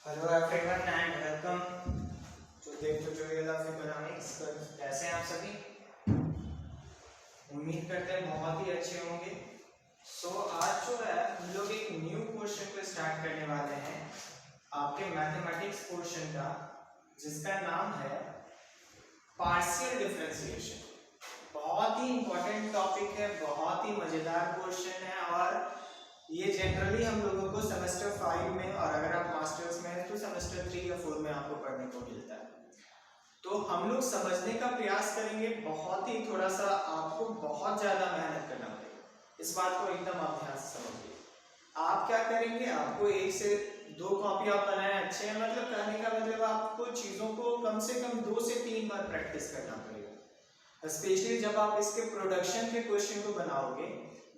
Hello everyone and welcome to the tutorial of economics. कैसे हैं आप सभी? उम्मीद करते हैं बहुत ही अच्छे होंगे। आज जो है हम लोग एक न्यू पोर्शन को स्टार्ट करने वाले हैं आपके मैथमेटिक्स पोर्शन का, जिसका नाम है पार्शियल डिफरेंशिएशन। बहुत ही इंपॉर्टेंट टॉपिक है, बहुत ही मजेदार पोर्शन है और ये जनरली हम लोगों को सेमेस्टर 5 में, और अगर आप मास्टर्स में हैं तो सेमेस्टर 3 या 4 में आपको पढ़ने को मिलता है। तो हम लोग समझने का प्रयास करेंगे, बहुत ही थोड़ा सा आपको बहुत ज़्यादा मेहनत करना पड़ेगा। इस बात को एकदम आप ध्यान से समझिए। आप क्या करेंगे, आपको 1 से 2 कॉपी आप बनाएं अच्छे हैं, मतलब कहने का मतलब आपको चीज़ों को कम से कम 2 से 3 बार प्रैक्टिस करना पड़ेगा। स्पेशली जब आप इसके प्रोडक्शन के क्वेश्चन को बनाओगे,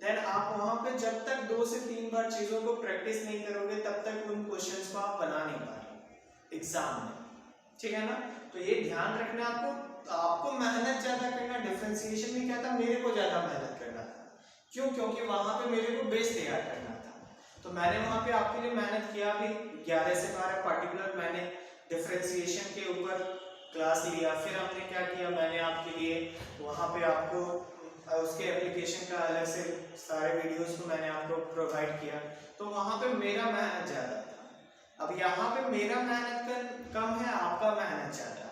देन आप वहां पे जब तक 2 से 3 बार चीजों को प्रैक्टिस नहीं करोगे तब तक उन क्वेश्चंस को आप बना नहीं पाएंगे एग्जाम में, ठीक है ना। तो ये ध्यान रखना आपको मेहनत ज्यादा करना। डिफरेंशिएशन में क्या था, मेरे को ज्यादा मेहनत करना था। क्यों? क्योंकि वहां पे मेरे को बेस तैयार करना था, तो मैंने वहां पे आपके लिए मेहनत किया भी। 11 से 12 पार्टिकुलर मैंने डिफरेंशिएशन के ऊपर क्लास लिया। फिर हमने क्या किया, मैंने आपके लिए वहां पे आपको उसके एप्लीकेशन का अलग से सारे वीडियोस को मैंने आपको प्रोवाइड किया। तो वहाँ पे मेरा मेहनत ज़्यादा था। अब यहाँ पे मेरा मेहनत कम है, आपका मेहनत ज़्यादा है,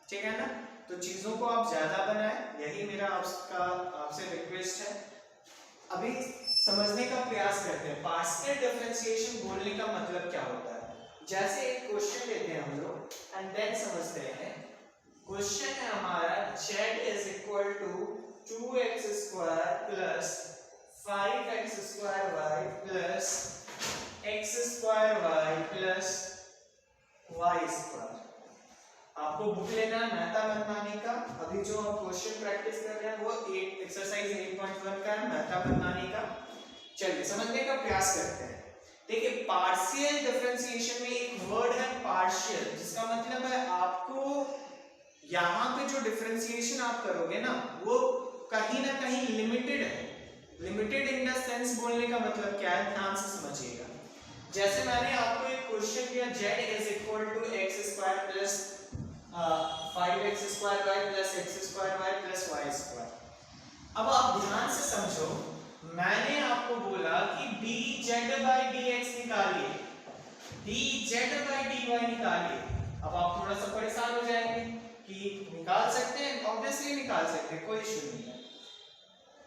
ठीक है ना। तो चीज़ों को आप ज़्यादा बनाएं, यही मेरा आपसे रिक्वेस्ट है। अभी समझने का प्रयास करते हैं पार्शियल डिफरेंशिएशन बोलने का मतलब क्या होता है। जैसे एक क्वेश्चन लेते हैं हम लोग एंड देन समझते हैं। क्वेश्चन है हमारा z is equal to 2x square plus 5x square y plus x square y plus y square. आपको बुक लेना है मेहता मन्नानी का। अभी जो हम क्वेश्चन प्रैक्टिस कर रहे हैं वो एक्सरसाइज 8.1 का है, मेहता मन्नानी का। चलिए समझने का प्रयास करते हैं। देखिए, पार्शियल डिफरेंशिएशन में एक वर्ड है पार्शियल, जिसका मतलब है आपको यहाँ पे जो डिफरेंशिएशन आप करोगे ना वो कहीं ना कहीं लिमिटेड है। लिमिटेड इन द सेंस बोलने का मतलब क्या है, ध्यान से समझिएगा। जैसे मैंने आपको एक क्वेश्चन दिया, z is equal to x square plus 5x square y plus x square y plus y square. अब आप ध्यान से समझो, मैंने आपको बोला कि dz by dx निकालिए, dz by dy निकालिए। अब आप थोड़ा सा परेशान हो जाएंगे कि निकाल सकते हैं, ऑब्वियसली निकाल सकते हैं, कोई इशू नहीं है।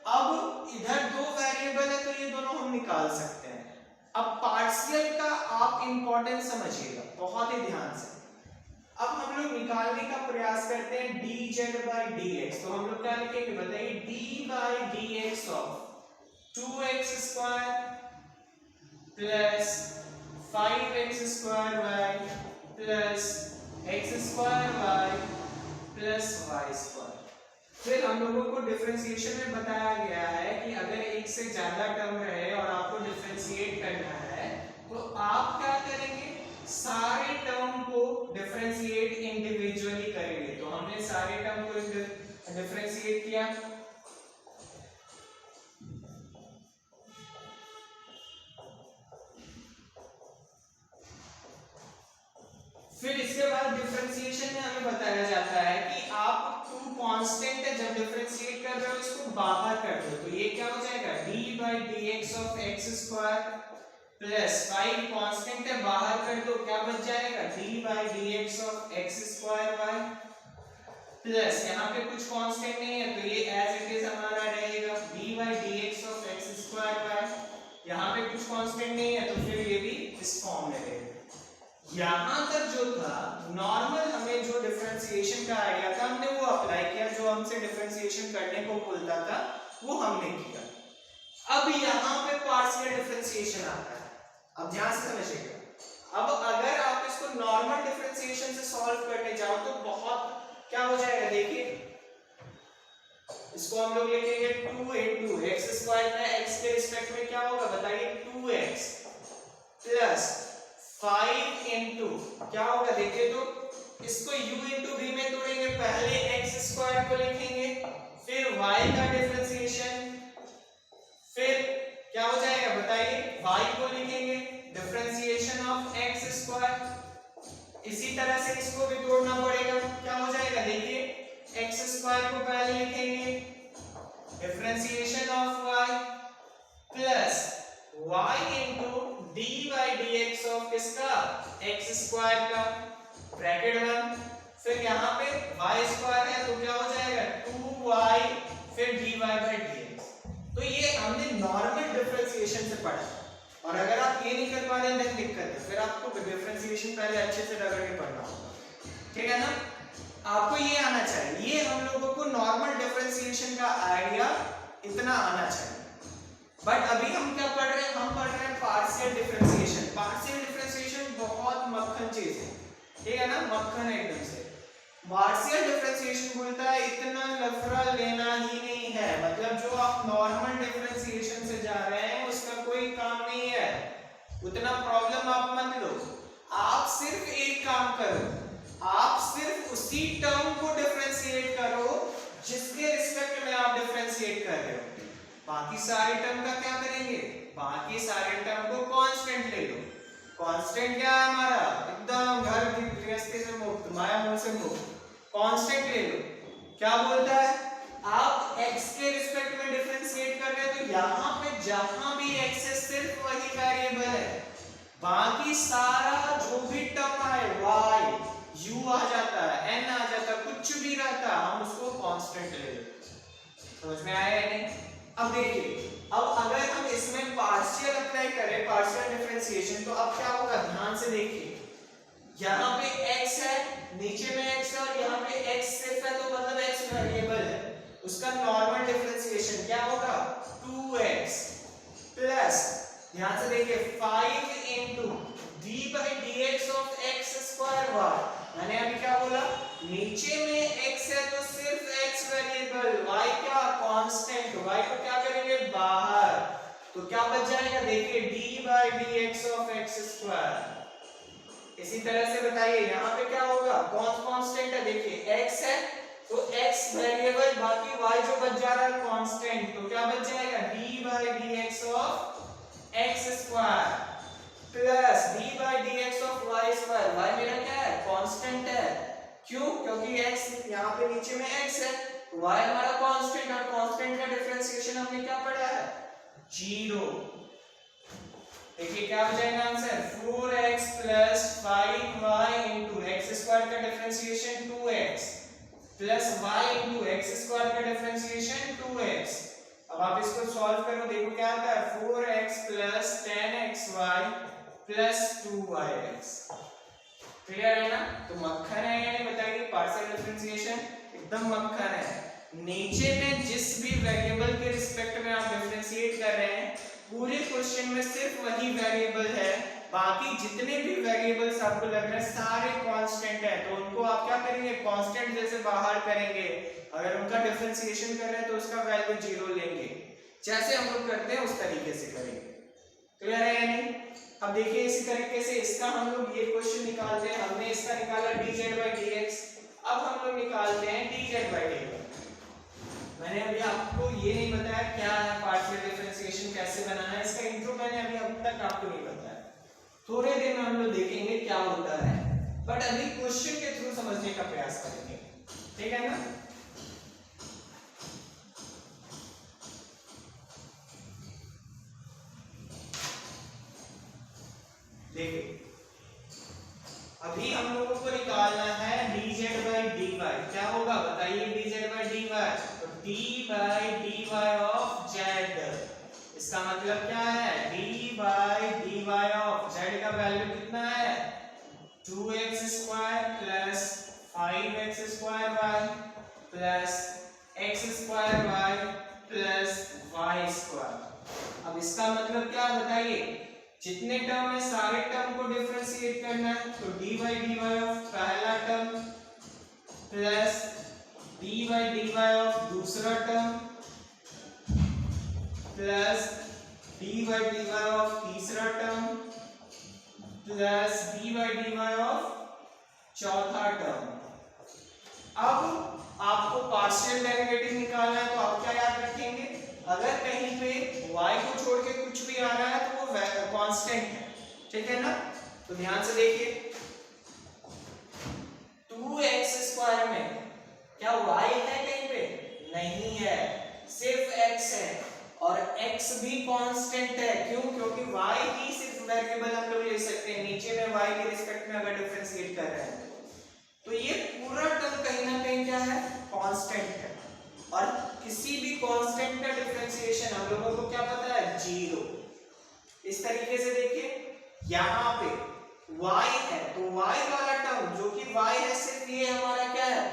अब इधर 2 वेरिएबल है तो ये दोनों हम निकाल सकते हैं। अब पार्शियल का आप इंपॉर्टेंस समझिएगा बहुत ही ध्यान से। अब हम लोग निकालने का प्रयास करते हैं dz by dx। तो हम लोग क्या लिखेंगे बताइए, d by dx of 2x square plus 5x square y plus x square y plus y square. फिर हम लोगों को डिफरेंशिएशन में बताया गया है कि अगर एक से ज्यादा टर्म रहे और आपको डिफरेंशिएट करना है तो आप क्या करेंगे, सारे टर्म को डिफरेंशिएट इंडिविजुअली करेंगे। तो हमने सारे टर्म को डिफरेंशिएट किया। फिर इसके बाद डिफरेंशिएशन में हमें बताया जाता है कि आप 2 कांस्टेंट है जब डिफरेंशिएट कर रहे हो इसको बाहर कर दो। तो ये क्या हो जाएगा, d by dx of x square plus 5 constant है बाहर कर दो, क्या बच जाएगा, d by dx of x square y plus यहाँ पे कुछ कांस्टेंट नहीं है तो ये एज इट इज हमारा रहेगा d by dx of x square y। यहाँ पे कुछ कांस्टेंट नहीं है तो फिर ये भी इस फॉर्म में रहेगा। यहाँ तक जो था नॉर्मल, हमें जो डिफरेंशिएशन का आइडिया था हमने वो अप्लाई किया, जो हमसे डिफरेंशिएशन करने को बोलता था वो हमने किया। अब यहाँ पे पार्शियल डिफरेंशिएशन आता है। अब ध्यान से समझिएगा। अब अगर आप इसको नॉर्मल डिफरेंशिएशन से सॉल्व करने जाओ तो बहुत क्या हो जाएगा, देखिए इसको हम लोग लिखेंगे 2 into x स्क्वायर में x के रिस्पेक्ट में क्या होगा बताइए, 2x प्लस 5 into क्या होगा देखिए, तो इसको u into v में तोड़ेंगे। पहले x स्क्वायर को लिखेंगे, फिर y का डिफरेंशिएशन, फिर क्या हो जाएगा बताइए, y को लिखेंगे डिफरेंशिएशन ऑफ x स्क्वायर इसी तरह से इसको भी तोड़ना पड़ेगा, क्या हो जाएगा देखिए, एक्स स्क्वायर को पहले लिखेंगे differentiation of y plus y into d by d x of किसका, एक्स स्क्वायर का, ब्रैकेट बंद, फिर यहाँ पे y स्क्वायर है तो क्या हो जाएगा 2y फिर dy बाई dx। तो ये हमने नॉर्मल डिफरेंशिएशन से पढ़ा, और अगर आप ये नहीं कर पा रहे हैं दिक्कत है, फिर आपको डिफरेंशिएशन पहले अच्छे से रगड़ के पढ़ना होगा, ठीक है ना। आपको ये आना चाहिए, ये हम लोगों को नॉर्मल डिफरेंशिएशन का आइडिया इतना आना चाहिए। बट अभी हम क्या पढ़ रहे हैं, हम पढ़ रहे हैं पार्शियल डिफरेंशिएशन। पार्शियल डिफरेंशिएशन बहुत मक्खन चीज है, ठीक है ना, मक्खन है एकदम से। पार्शियल डिफरेंशिएशन बोलता है इतना लफड़ा लेना ही नहीं है, मतलब जो आप नॉर्मल डिफरेंशिएशन से जा रहे हैं उसका कोई काम नहीं है, उतना प्रॉब्लम आप मत लो। आप सिर्फ एक काम करो, आप सिर्फ उसी टर्म को डिफरेंशिएट करो जिसके रिस्पेक्ट में आप डिफरेंशिएट कर रहे हो। बाकी सारे टर्म का क्या करेंगे, बाकी सारे टर्म को कांस्टेंट ले लो। कांस्टेंट क्या है हमारा, एकदम घर गृहस्थी से मुक्त, माया मोह से मुक्त, कांस्टेंट ले लो। क्या बोलता है, आप x के रिस्पेक्ट में डिफरेंशिएट कर रहे हैं तो यहाँ पे जहां भी x है सिर्फ वही वेरिएबल है, बाकी सारा जो भी टर्म है y u आ जाता है, n आ जाता है, कुछ भी रहता है हम उसको कांस्टेंट ले लेते। समझ में आया या नहीं। अब देखिए, अब अगर हम इसमें पार्शियल अप्लाई करें, पार्शियल डिफरेंशिएशन, तो अब क्या होगा ध्यान से देखिए, यहाँ पे x है, नीचे में x है, और यहाँ पे x सिर्फ है तो मतलब x वेरिएबल है, उसका नॉर्मल डिफरेंशिएशन क्या होगा 2x प्लस, ध्यान से देखिए 5 into d by d x of x square y. मैंने अभी क्या बोला, नीचे में x है तो सिर्फ x वेरिएबल, y क्या कांस्टेंट, y को क्या करेंगे बाहर, तो क्या बच जाएगा देखिए d by d x of x square. इसी तरह से बताइए यहाँ पे क्या होगा, कौन कांस्टेंट है देखिए x है तो x वेरिएबल, बाकी y जो बच जा रहा है कांस्टेंट, तो क्या बच जाएगा d by d x of x square plus d by d x of y square. y मेरा क्या है कांस्टेंट है, क्यों, क्योंकि x यहाँ पे नीचे में x है, y हमारा कांस्टेंट, और कांस्टेंट का डिफरेंशिएशन हमने क्या पढ़ा है 0। देखिए क्या हो जाएगा answer 4x plus 5y into x square का differentiation 2x plus y into x square का डिफरेंशिएशन 2x। अब आप इसको सॉल्व करो, देखो क्या आता है 4x plus 10xy plus 2yx। Clear है ना। तो मक्खन है या नहीं बताइए, पार्शियल डिफरेंशिएशन एकदम मक्खन है। नीचे में जिस भी वेरिएबल के रिस्पेक्ट में आप डिफरेंशिएट कर रहे हैं पूरे क्वेश्चन में सिर्फ वही वेरिएबल है, बाकी जितने भी वेरिएबल्स आपको लग रहे हैं सारे कांस्टेंट है, तो उनको आप क्या करेंगे कांस्टेंट जैसे बाहर करेंगे, अगर उनका डिफरेंशिएशन कर रहे हैं तो उसका वैल्यू 0 लेंगे, जैसे हम लोग करते हैं उस तरीके से करेंगे। क्लियर है या नहीं। अब देखिए इसी तरीके से इसका हम लोग ये क्वेश्चन निकालते हैं, हमने इसका निकाला dz/dx, अब हम लोग निकालते हैं dz/dy। मैंने अभी आपको ये नहीं बताया क्या है पार्शियल डिफरेंशिएशन कैसे बनाना है, इसका इंट्रो मैंने अभी अब तक आपको नहीं बताया, थोड़े दिन में हम लोग देखेंगे क्या होता है, बट अभी क्वेश्चन के थ्रू समझने का प्रयास करेंगे, ठीक है ना। देखिए अभी हम लोगों को निकालना है dz/dy, क्या होगा बताइए dz/dy, तो d by d y of z, इसका मतलब क्या है d by d y of z का वैल्यू कितना है 2x square plus 5x square y plus x square y plus y square. अब इसका मतलब क्या बताइए, जितने टर्म है सारे टर्म को डिफरेंशिएट करना है, तो d by d y of पहला term plus d by d y of दूसरा term plus d by d y of तीसरा term plus d by d y of चौथा टर्म। अब आपको पार्शियल डेरिवेटिव निकालना है, तो आप क्या याद रखेंगे, अगर कहीं पे y को छोड़ के कुछ भी आ रहा है तो वो कांस्टेंट है, ठीक है ना। तो ध्यान से देखिए क्या y है कहीं पे? नहीं है, सिर्फ x है और x भी कांस्टेंट है। क्यों? क्योंकि y ही सिर्फ वेरिएबल हम लोग ले सकते हैं नीचे में y के रिस्पेक्ट में अगर डिफरेंशिएट कर रहे हैं तो ये पूरा टर्म कहीं ना कहीं क्या है? कांस्टेंट है। और किसी भी कांस्टेंट का डिफरेंशिएशन हम लोगों को क्या पता है? 0। इस तरीके से देखिए यहाँ पे y है तो y वाला टर्म जो कि y है सिर्फ ये हमारा क्या है?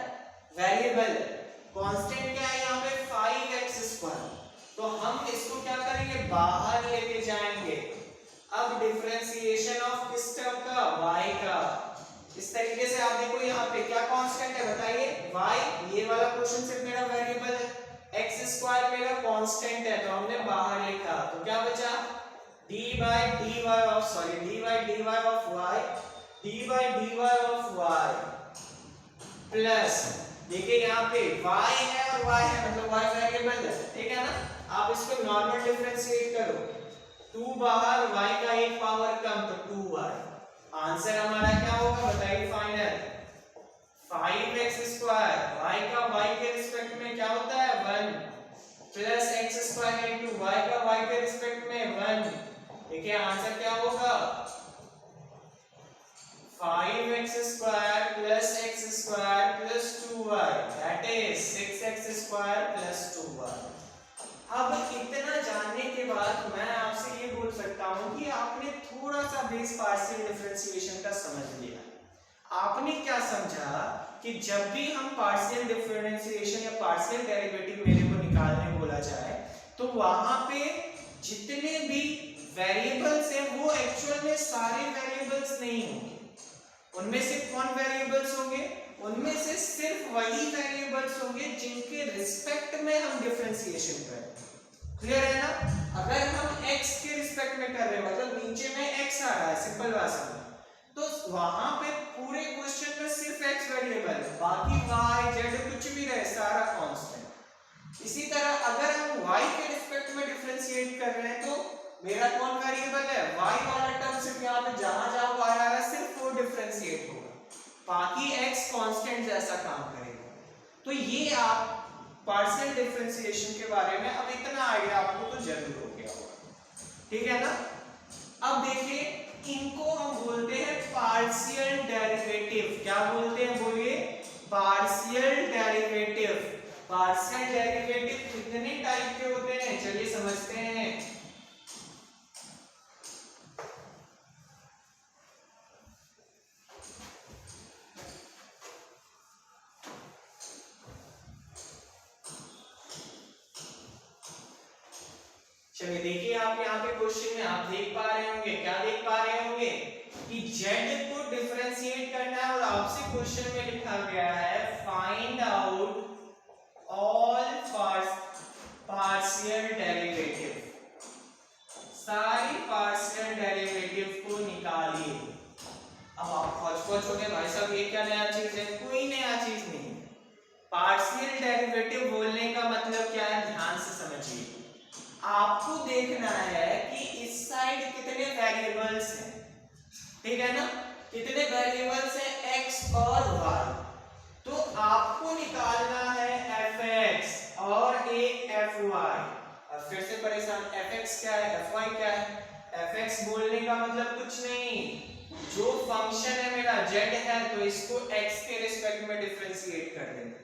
वेरिएबल है। कांस्टेंट क्या है यहाँ पे? 5x²। तो हम इसको क्या करेंगे? बाहर लेके जाएंगे। अब डिफरेंशिएशन ऑफ किस टर्म का? y का। इस तरीके से आप देखो यहाँ पे क्या कांस्टेंट है बताइए? y। ये वाला क्वेश्चन सिर्फ मेरा वेरिएबल है, x² मेरा कांस्टेंट है तो हमने बाहर लिखा तो क्या बचा? dy of y प्लस देखिए यहाँ पे y है और y है मतलब y वेरिएबल है, ठीक है ना? आप इसको नॉर्मल डिफरेंशिएट करो, 2 बाहर y का एक पावर कम तो 2y। आंसर हमारा क्या होगा बताइए? फाइनल 5x² y का y के रिस्पेक्ट में क्या होता है? 1 प्लस x² इनटू y का y के रिस्पेक्ट में 1। देखिए आंसर क्या होगा? 5x² plus x² plus 2y that is 6x² plus 2y। अब इतना जानने के बाद मैं आपसे ये बोल सकता हूं कि आपने थोड़ा सा बेस पार्शियल डिफरेंशिएशन का समझ लिया। आपने क्या समझा कि जब भी हम पार्शियल डिफरेंशिएशन या पार्शियल डेरिवेटिव मेरे को निकालने बोला जाए तो वहां पे जितने भी वेरिएबल्स हैं वो एक्चुअल में सारे वेरिएबल्स नहीं होंगे। उनमें से कौन वेरिएबल्स होंगे? उनमें से सिर्फ वही वेरिएबल्स होंगे जिनके रिस्पेक्ट में हम डिफरेंशिएशन करें। क्लियर है ना? अगर हम x के रिस्पेक्ट में कर रहे हैं मतलब नीचे में x आ रहा है सिंपल भाषा में, तो वहां पे पूरे क्वेश्चन में सिर्फ x वेरिएबल है, बाकी y z कुछ भी रहे सारा कांस्टेंट। इसी तरह अगर हम y के रिस्पेक्ट में डिफरेंशिएट कर रहे हैं तो मेरा कौन वेरिएबल है? y वाला टर्म सिर्फ यहाँ पे जहां जहां y आ रहा है सिर्फ वो डिफरेंशिएट होगा, बाकी x कांस्टेंट जैसा काम करेगा। तो ये आप पार्शियल डिफरेंशिएशन के बारे में अब इतना आइडिया आपको तो जरूर हो गया होगा, ठीक है ना? अब देखिए इनको हम बोलते हैं पार्शियल डेरिवेटिव। क्या बोलते हैं बोलिए? Partial derivative. पार्शियल डेरिवेटिव कितने टाइप के होते हैं चलिए समझते हैं। चलिए देखिए आप यहाँ पे क्वेश्चन में आप देख पा रहे होंगे, क्या देख पा रहे होंगे कि z को डिफरेंशिएट करना है और आपसे क्वेश्चन में लिखा गया है find out all partial derivative. सारी पार्शियल डेरिवेटिव को निकालिए। अब आप खोज हो गए भाई साहब ये क्या नया चीज है? कोई नया चीज नहीं। पार्शियल डेरिवेटिव बोलने का मतलब क्या है? ध्यान से समझिए। आपको देखना है कि इस साइड कितने वेरिएबल्स हैं, ठीक है ना? कितने वेरिएबल्स हैं? x और y। तो आपको निकालना है fx और एक fy। अब फिर से परेशान, fx क्या है fy क्या है? fx बोलने का मतलब कुछ नहीं, जो फंक्शन है मेरा z है तो इसको x के रिस्पेक्ट में डिफरेंशिएट कर देंगे।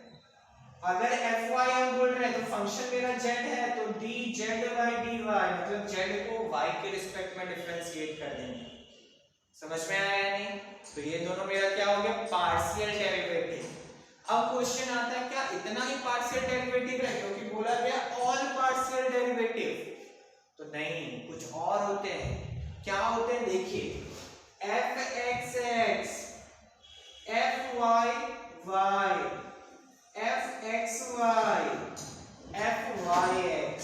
अगर fy हम बोल रहे हैं तो फंक्शन मेरा z है तो dz/dy मतलब z को y के रिस्पेक्ट में डिफरेंशिएट कर देंगे। समझ में आया या नहीं? तो ये दोनों मेरा क्या हो गया? Partial derivative. अब क्वेश्चन आता है क्या इतना ही पार्शियल डेरिवेटिव है? क्योंकि बोला गया ऑल पार्शियल डेरिवेटिव, तो नहीं, कुछ और होते हैं। क्या होते हैं देखिए, fxx, fyy, fxy, fyx,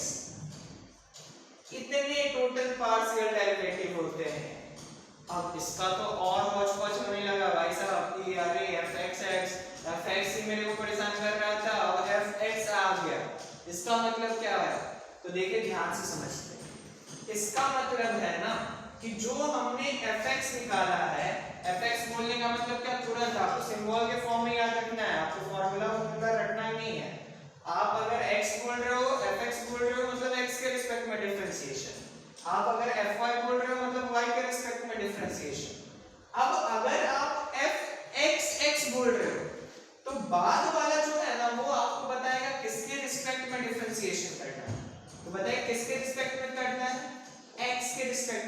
इतने टोटल पार्शियल डेरिवेटिव होते हैं। अब इसका तो और हौच-पौच होने लगा भाई साहब कि अरे fxx, fx ही मेरे को परेशान कर रहा था और fx आ गया। इसका मतलब क्या है? तो देखिए ध्यान से समझते हैं। इसका मतलब है ना कि जो हमने fx निकाला है, fx बोलने का मतलब क्या? तुरंत आपको सिंबल के फॉर्म में याद रखना है, आपको फॉर्मूला रखना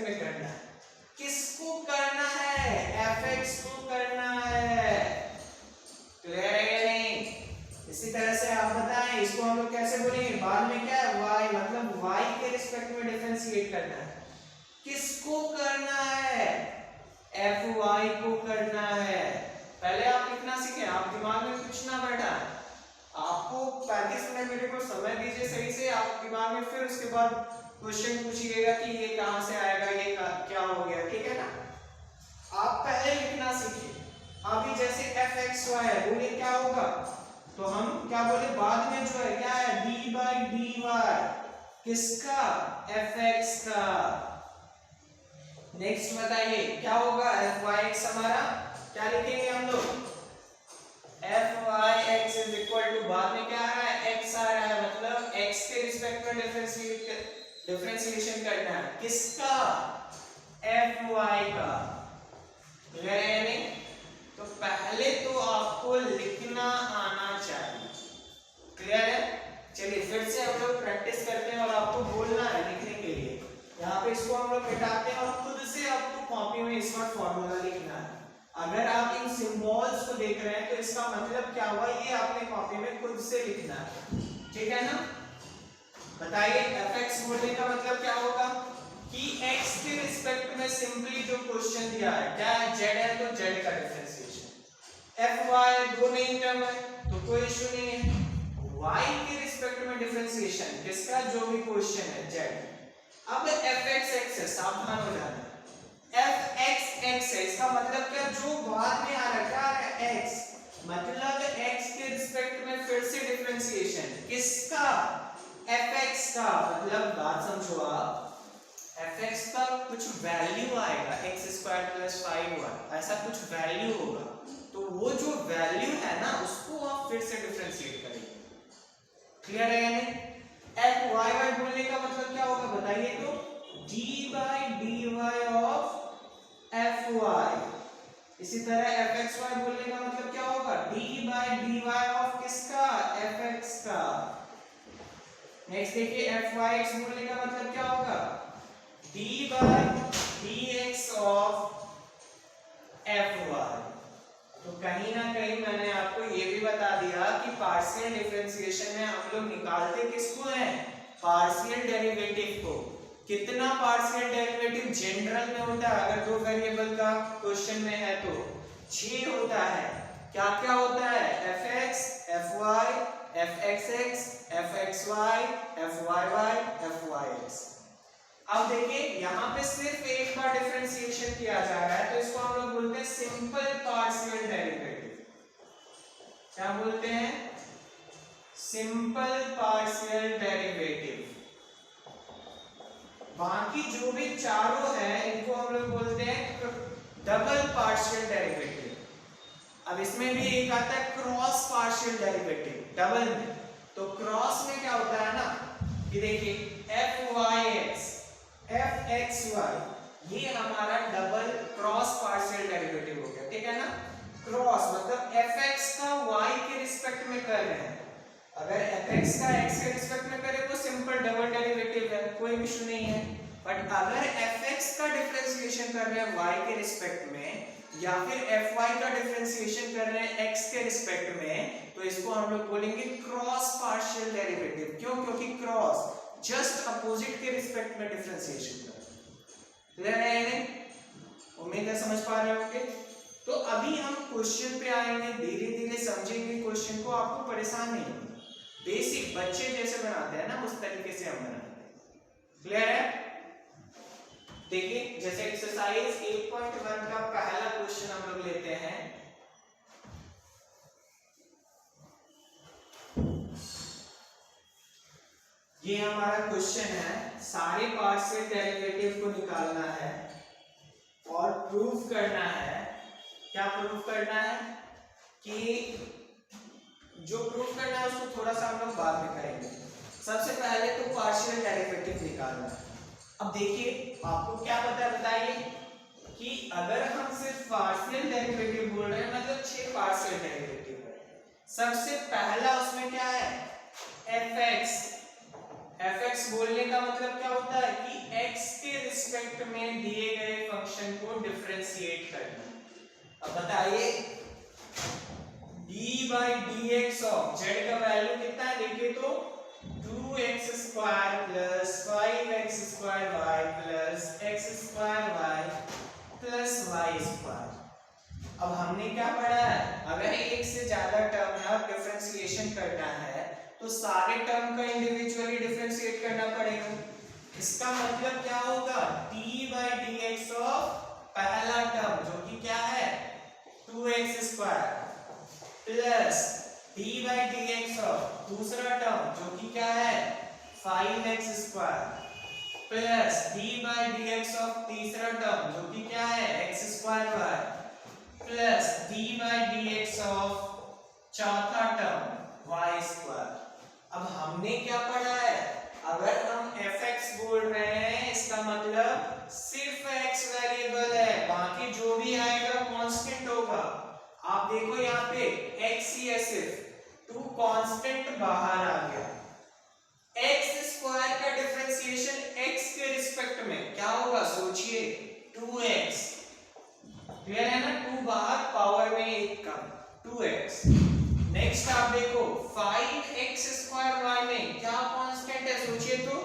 में करना है। किसको करना है? fx को करना है। क्लियर है या नहीं? इसी तरह से आप बताएं इसको हम लोग कैसे बोलेंगे? बाद में क्या है? y, मतलब y के रिस्पेक्ट में डिफरेंशिएट करना है। किसको करना है? fy को करना है। पहले आप लिखना सीखें, आप दिमाग में कुछ ना बैठा, आपको 35 मिनट मेरे को समय दीजिए सही से, आप दिमाग में फिर उसके बाद क्वेश्चन पूछिएगा कि ये कहां से आएगा, ये क्या हो गया, ठीक है ना? आप पहले लिखना सीखिए। अभी जैसे fxy है, बोलिए क्या होगा? तो हम क्या बोले? बाद में जो है क्या है? d/dy। किसका? fx का। नेक्स्ट बताइए क्या होगा? fyx हमारा क्या लिखेंगे हम लोग? fyx इज इक्वल टू, बाद में क्या आ रहा है? x आ रहा है, मतलब x के रिस्पेक्ट में डिफरेंशिएशन करना है। किसका? fy का। क्लियर है या नहीं? तो पहले तो आपको लिखना आना चाहिए। क्लियर है? चलिए फिर से हम लोग प्रैक्टिस करते हैं और आपको बोलना है लिखने के लिए। यहाँ पे इसको हम लोग मिटाते हैं और खुद से आपको कॉपी में इस वक्त फॉर्मूला लिखना है। अगर आप इन सिंबल्स को देख रहे हैं तो इसका मतलब क्या हुआ, ये आपने कॉपी में खुद से लिखना है, ठीक है ना? बताइए fx बोलने का मतलब क्या होगा कि x के रिस्पेक्ट में सिंपली जो क्वेश्चन दिया है क्या है? z है तो z का डिफरेंशिएशन। fy दो नहीं टर्म है तो कोई इशू नहीं है। y के रिस्पेक्ट में डिफरेंशिएशन किसका? जो भी क्वेश्चन है z। अब fx है, सावधान हो जाना। fx है, इसका मतलब क्या? जो बाद में आ रहा है क्या आ रहा है? x, मतलब x के रिस्पेक्ट में फिर से डिफरेंशिएशन। किसका? fx का। मतलब बात समझो आप, fx का कुछ वैल्यू आएगा, x² + 5y, ऐसा कुछ वैल्यू होगा, तो वो जो वैल्यू है ना उसको आप फिर से डिफरेंशिएट करेंगे। क्लियर है या नहीं? fyy बोलने का मतलब क्या होगा बताइए तो? d/dy of fy। इसी तरह fxy बोलने का मतलब क्या होगा? d/dy ऑफ किसका? fx का। नेक्स्ट देखिए fyx बोलने का मतलब क्या होगा? d/dx of fy। तो कहीं ना कहीं मैंने आपको ये भी बता दिया कि पार्शियल डिफरेंशिएशन में हम लोग निकालते किसको हैं? पार्शियल डेरिवेटिव को। कितना पार्शियल डेरिवेटिव जनरल में होता है? अगर दो वेरिएबल का क्वेश्चन में है तो 6 होता है। क्या क्या होता है? fx, fy, fxx, fxy, fyy, fyx। अब देखिए यहाँ पे सिर्फ एक बार डिफरेंशिएशन किया जा रहा है तो इसको हम लोग बोलते हैं सिंपल पार्शियल डेरिवेटिव। क्या बोलते हैं? Simple partial derivative. बाकी जो भी चारों है इनको हम लोग बोलते हैं डबल पार्शियल डेरिवेटिव। अब इसमें भी एक आता है क्रॉस पार्शियल डेरिवेटिव डबल में। तो क्रॉस में क्या होता है ना कि देखिए fyx, fxy, ये हमारा डबल क्रॉस पार्शियल डेरिवेटिव हो गया, ठीक है ना? क्रॉस मतलब fx का y के रिस्पेक्ट में कर रहे हैं। अगर fx का x के रिस्पेक्ट में करे वो सिंपल डबल डेरिवेटिव है, कोई इशू नहीं है। बट अगर fx का डिफरेंशिएशन कर रहे हैं y के रिस्पेक्ट में या फिर fy का डिफरेंशिएशन कर रहे हैं x के रिस्पेक्ट में तो इसको हम लोग बोलेंगे क्रॉस पार्शियल डेरिवेटिव। क्यों? क्योंकि क्रॉस जस्ट अपोजिट के रिस्पेक्ट में डिफरेंशिएशन कर रहे हैं। क्लियर है या नहीं? उम्मीद है समझ पा रहे होंगे। तो अभी हम क्वेश्चन पे आएंगे, धीरे धीरे समझेंगे क्वेश्चन को, आपको परेशान नहीं होना। बेसिक बच्चे जैसे बनाते हैं ना उस तरीके से हम बनाते हैं। क्लियर है? देखिए जैसे एक्सरसाइज 8.1 का पहला क्वेश्चन हम लोग लेते हैं। ये हमारा क्वेश्चन है, सारे पार्शियल डेरिवेटिव को निकालना है और प्रूफ करना है। क्या प्रूफ करना है? कि जो प्रूफ करना है उसको थोड़ा सा हम लोग बाद में करेंगे। सबसे पहले तो पार्शियल डेरिवेटिव निकालना है। अब देखिए आपको क्या पता है बताइए कि अगर हम सिर्फ पार्शियल डेरिवेटिव बोल रहे हैं मतलब 6 पार्शियल डेरिवेटिव है। सबसे पहला उसमें क्या है? fx। fx बोलने का मतलब क्या होता है कि x के रिस्पेक्ट में दिए गए फंक्शन को डिफरेंशिएट करना। अब बताइए d by dx of z का वैल्यू कितना है, देखिए तो 2x square plus 5x square y plus x square y plus y square. अब हमने क्या पढ़ा है, अगर एक से ज्यादा टर्म है और डिफरेंशिएशन करना है तो सारे टर्म का इंडिविजुअली डिफरेंशिएट करना पड़ेगा। इसका मतलब क्या होगा, d by dx ऑफ पहला टर्म जो कि क्या है 2x square plus d by dx of दूसरा टर्म जो कि क्या है 5x square plus d by dx of तीसरा टर्म जो कि क्या है x square y plus d by dx of चौथा टर्म y स्क्वायर। अब हमने क्या पढ़ा है, अगर हम fx बोल रहे हैं इसका मतलब सिर्फ x वेरिएबल है, बाकी जो भी आएगा कांस्टेंट होगा। आप देखो यहाँ पे x ही है, सिर्फ 2 कांस्टेंट बाहर आ गया। x स्क्वायर का डिफरेंशिएशन x के रिस्पेक्ट में क्या होगा, सोचिए 2x, क्लियर है ना, 2 बाहर पावर में एक कम 2x। नेक्स्ट आप देखो 5x स्क्वायर y में क्या कांस्टेंट है, सोचिए तो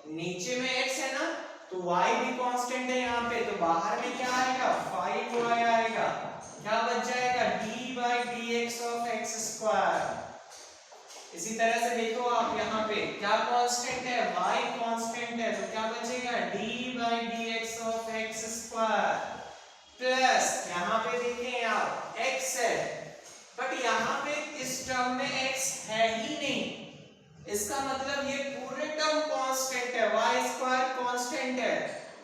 नीचे में x है ना, तो y भी कांस्टेंट है यहाँ पे, तो बाहर में क्या आएगा 5y आएगा, क्या बच जाएगा d by dx of x square. इसी तरह से देखो आप यहाँ पे क्या कांस्टेंट है, y कांस्टेंट है, तो क्या बचेगा d by dx of x square plus यहाँ पे देखिए आप x है, बट यहाँ पे इस टर्म में x है ही नहीं, इसका मतलब ये पूरे टर्म कांस्टेंट है, y स्क्वायर कांस्टेंट है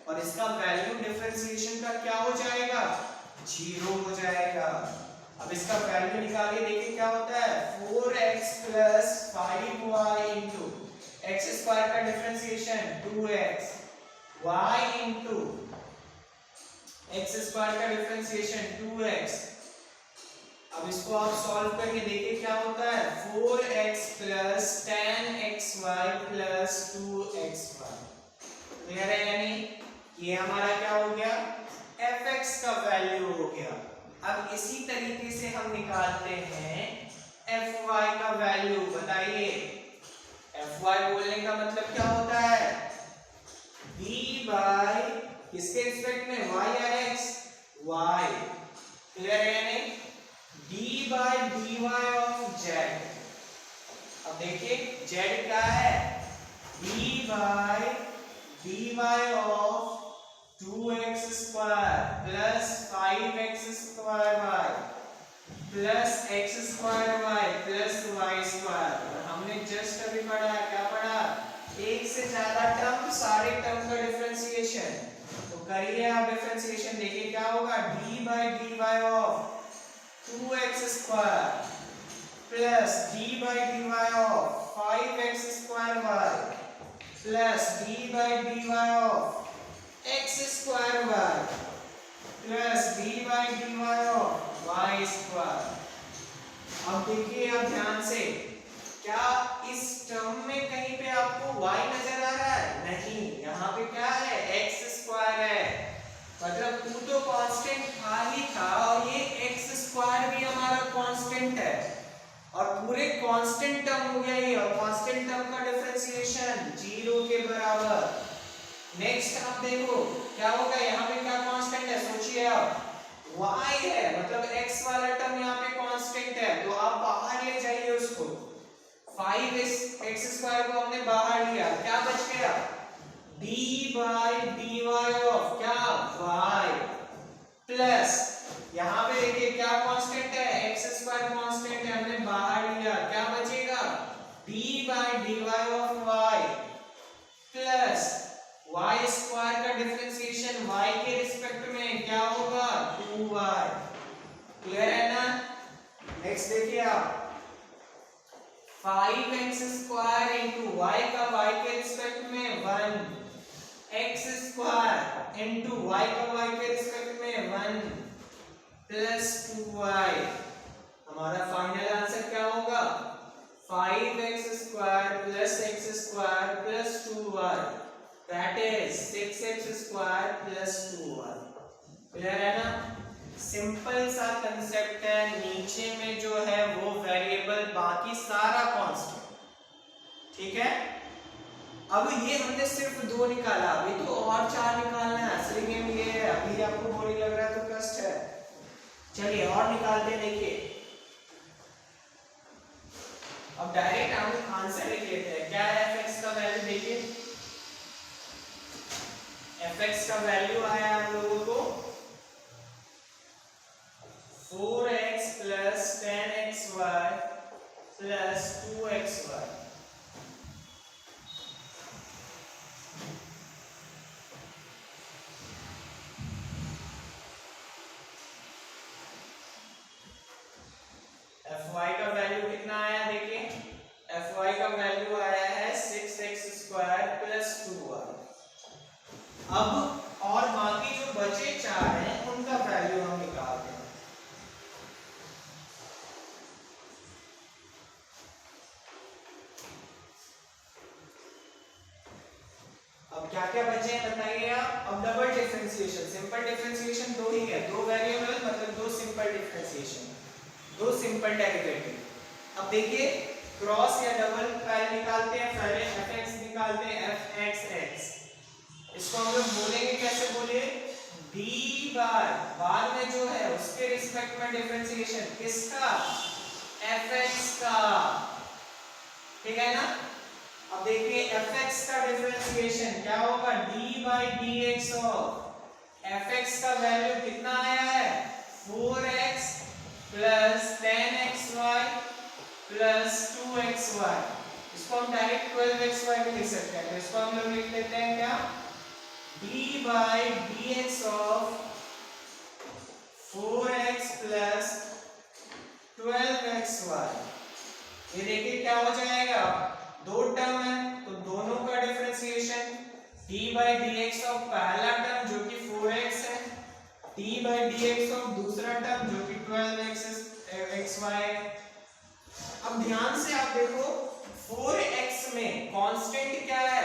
और इसका वैल्यू डिफरेंशिएशन का क्या हो जाएगा 0 हो जाएगा। अब इसका वैल्यू निकालिए, देखिए क्या होता है 4x plus 5y into x square का differentiation 2x y into x square का डिफरेंशिएशन 2x। अब इसको आप सॉल्व करके देखिए क्या होता है 4x plus 10xy plus 2xy, clear है, यानी ये हमारा क्या हो गया fx का वैल्यू हो गया। अब इसी तरीके से हम निकालते हैं fy का वैल्यू, बताइए fy बोलने का मतलब क्या होता है d by किसके रिस्पेक्ट में y या x, y, क्लियर है यानी d by dy of z। अब देखिए z क्या है d by dy of 2x square plus 5x square y plus x square y plus y square. हमने जस्ट अभी पढ़ा, क्या पढ़ा, एक से ज्यादा टर्म, सारे टर्म का डिफरेंशिएशन। तो करिए आप डिफरेंशिएशन, देखिए क्या होगा d by dy of 2x square plus d by dy of 5x square y plus d by dy of x square y plus d by dy of y square. अब देखिए आप ध्यान से, क्या इस टर्म में कहीं पे आपको y नजर आ रहा है, नहीं, यहाँ पे क्या है x स्क्वायर है, मतलब तू तो कांस्टेंट था ही था और ये x स्क्वायर भी हमारा कांस्टेंट है और पूरे कांस्टेंट टर्म हो गया ये, और कांस्टेंट टर्म का डिफरेंशिएशन 0 के बराबर। नेक्स्ट आप देखो क्या होगा, यहाँ पे क्या कांस्टेंट है, सोचिए आप y है, मतलब x वाला टर्म यहाँ पे कांस्टेंट है, तो आप बाहर ले जाइए उसको, 5x स्क्वायर को हमने बाहर लिया, क्या बच गया d by dy ऑफ क्या y प्लस यहाँ पे देखिए क्या कांस्टेंट है x स्क्वायर कांस्टेंट है, हमने बाहर लिया, क्या बचेगा d by dy of y plus y square का डिफरेंशिएशन y के रिस्पेक्ट में क्या होगा 2y, क्लियर है ना। नेक्स्ट देखिए आप 5x स्क्वायर इंटू y का y के रिस्पेक्ट में 1, x स्क्वायर इंटू y का y के रिस्पेक्ट में 1 प्लस 2y। हमारा फाइनल आंसर क्या होगा 5x square plus x square plus 2y। That is 6x square plus 2y। Clear है ना? सिंपल सा कंसेप्ट है। नीचे में जो है वो वेरिएबल, बाकी सारा कांस्टेंट। ठीक है? अब ये हमने सिर्फ 2 निकाला, अभी तो और 4 निकालना है। असली गेम ये है। अभी आपको बोरिंग लग रहा है तो कष्ट है। चलिए और निकालते हैं। देखिए अब डायरेक्ट हम आंसर लिख लेते हैं। क्या है fx का वैल्यू? देखिए fx का वैल्यू आया हम लोगों को 4x plus 10xy plus 2xy। fy का वैल्यू कितना आया? देखिए fy का वैल्यू आया है 6x स्क्वायर प्लस 2y। अब और बाकी जो बचे 4 हैं उनका वैल्यू हम निकालते हैं। अब क्या क्या बचे हैं बताइए आप। अब डबल डिफरेंशिएशन, सिंपल डिफरेंशिएशन 2 ही है, 2 वेरिएबल मतलब 2 सिंपल डिफरेंशिएशन, 2 सिंपल डेरिवेटिव। अब देखिए क्रॉस या डबल पहले निकालते हैं। पहले fx निकालते हैं, fxx। इसको हम लोग बोलेंगे कैसे? बोलिए d बार, बाद में जो है उसके रिस्पेक्ट में डिफरेंशिएशन किसका? fx का। ठीक है ना? अब देखिए fx का डिफरेंशिएशन क्या होगा? d by dx of fx का वैल्यू कितना आया है? 4x plus 10xy plus 2xy। इसको हम डायरेक्ट 12xy भी लिख सकते हैं। तो इसको हम लोग लिख लेते हैं क्या? d by dx of 4x plus 12xy। ये देखिए क्या हो जाएगा? 2 टर्म है तो दोनों का differentiation d by dx of पहला टर्म जो कि 4x है, d बाई dx ऑफ दूसरा टर्म जो कि 12xy है। अब ध्यान से आप देखो 4x में कांस्टेंट क्या है?